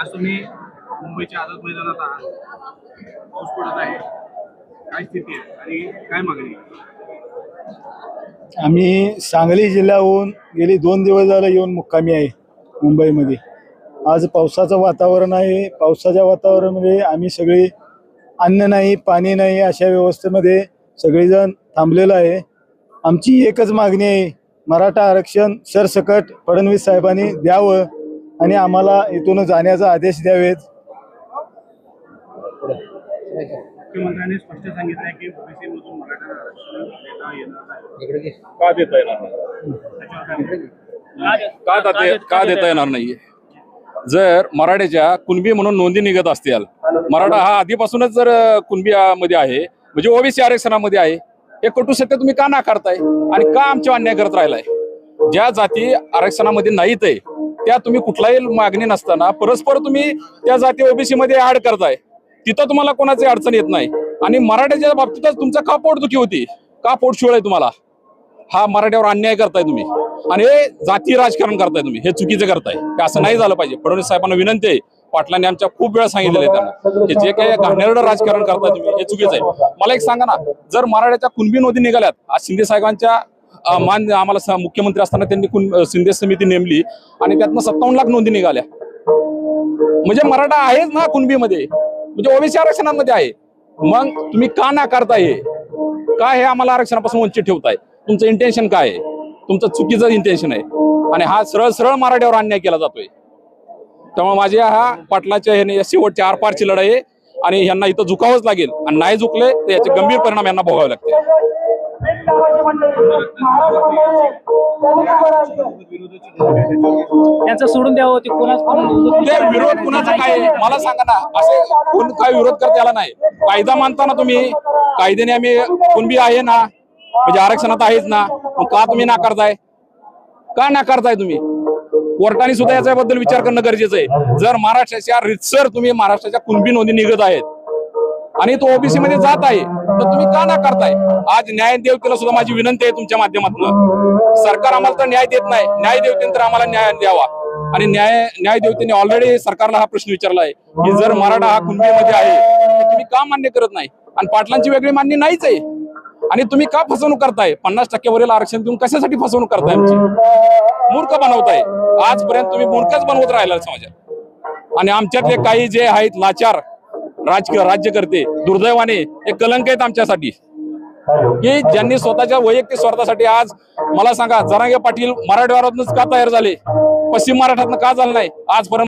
आज तुम्ही मुंबईच्या आझाद मैदानात आहात, पाऊस पडत आहे, काय स्थिती आहे आणि काय मागणी आहे? आम्ही सांगली जिल्ह्याहून गेली 2 दिवस झाले येऊन मुक्कामी आहे मुंबईमध्ये. आज पावसाचं वातावरण आहे. पावसाच्या वातावरणामध्ये आम्ही सगळे अन्न नाही, पाणी नाही अशा व्यवस्थेमध्ये सगळेजण थांबलेलो आहे. आमची एकच मागणी आहे, मराठा आरक्षण सरसकट फडणवीस साहेबांनी द्यावं आणि आम्हाला इथून जाण्याचा आदेश द्यावेत. मुख्यमंत्र्यांनी स्पष्ट सांगितलं आहे की ओबीसी मधून मराठा आरक्षण देता येणार नाही. का देता येणार नाही? का देता येणार नाहीये? जर मराठ्याच्या कुणबी म्हणून नोंदी निघत असतील, मराठा हा आधीपासूनच जर कुणबी मध्ये आहे म्हणजे ओबीसी आरक्षणामध्ये आहे, हे कटू सत्य तुम्ही का नाकारताय आणि का आमच्या अन्याय करत राहिलाय? ज्या जाती आरक्षणामध्ये नाहीत आहे त्या तुम्ही कुठलाही मागणी नसताना परस्पर तुम्ही त्या जाती ओबीसी मध्ये ऍड करताय. तिथं तुम्हाला कोणाची अडचण येत नाही आणि मराठ्याच्या बाबतीतच तुमचा का पोटदुखी होती, का पोटशिळ आहे तुम्हाला? हा मराठ्यावर अन्याय करताय तुम्ही आणि हे जाती राजकारण करताय तुम्ही, हे चुकीचं करताय. हे असं नाही झालं पाहिजे. फडणवीस साहेबांना विनंती आहे, पाटलांनी आमच्या खूप वेळा सांगितलेलं आहे त्यांना की जे काही घाणेरडं राजकारण करताय तुम्ही हे चुकीचं आहे. मला एक सांगा ना, जर मराठ्याच्या कुणबी नोंदी निघाल्यात, आज शिंदे साहेबांच्या आम्हाला मुख्यमंत्री असताना त्यांनी शिंदे समिती नेमली आणि त्यातनं 57 लाख नोंदी निघाल्या. म्हणजे मराठा आहेच ना कुणबीमध्ये, म्हणजे ओबीसी आरक्षणामध्ये आहे. मग तुम्ही का नाकारताय? का हे आम्हाला आरक्षणापासून वंचित ठेवताय? तुमचं इंटेन्शन काय आहे? तुमचं चुकीचं इंटेन्शन आहे आणि हा सरळ सरळ मराठ्यावर अन्याय केला जातोय. त्यामुळे माझ्या हा पाटलाच्या ह्याने शेवटच्या आरपारची लढाई आहे आणि यांना इथं झुकावंच लागेल आणि नाही झुकले तर याचे गंभीर परिणाम यांना भोगावे लागतील. त्यांचं सोडून द्यावं ते विरोध कुणाचा काय आहे? मला सांगा ना, असे कोण काय विरोध करता याला नाही. कायदा मानताना तुम्ही, कायद्याने आम्ही कुणबी आहे ना, म्हणजे आरक्षणात आहेच ना, मग का तुम्ही नाकारताय? का नाकारताय तुम्ही? कोर्टाने सुद्धा याच्याबद्दल विचार करणं गरजेचं आहे. जर महाराष्ट्राच्या रितसर तुम्ही महाराष्ट्राच्या कुणबी नोंदी निघत आहेत आणि तो ओबीसी मध्ये जात आहे तर तुम्ही का नाकारताय? आज न्यायदेवतेला सुद्धा माझी विनंती आहे तुमच्या माध्यमातून, सरकार आम्हाला तर न्याय देत नाही, न्यायदेवतेने तर आम्हाला न्याय द्यावा. आणि न्यायदेवतेने ऑलरेडी सरकारला हा प्रश्न विचारला आहे की जर मराठा हा कुणबीमध्ये आहे तर तुम्ही का मान्य करत नाही? आणि पाटलांची वेगळी मान्य नाहीच आहे आणि तुम्ही का फसवणूक करताय? 50% वरील आरक्षण देऊन कशासाठी फसवणूक करताय? आमची मूर्ख बनवताय. आजपर्यंत तुम्ही मूर्खच बनवत राहिला समाजात आणि आमच्यातले काही जे आहेत लाचार राज्यकर्ते दुर्दैवाने एक कलंक आहेत आमच्यासाठी, की ज्यांनी स्वतःच्या वैयक्तिक स्वार्थासाठी आज मला सांगा जरांगे पाटील मराठवाड्यातूनच का तयार झाले, पश्चिम महाराष्ट्रातनं का झालं नाही आजपर्यंत?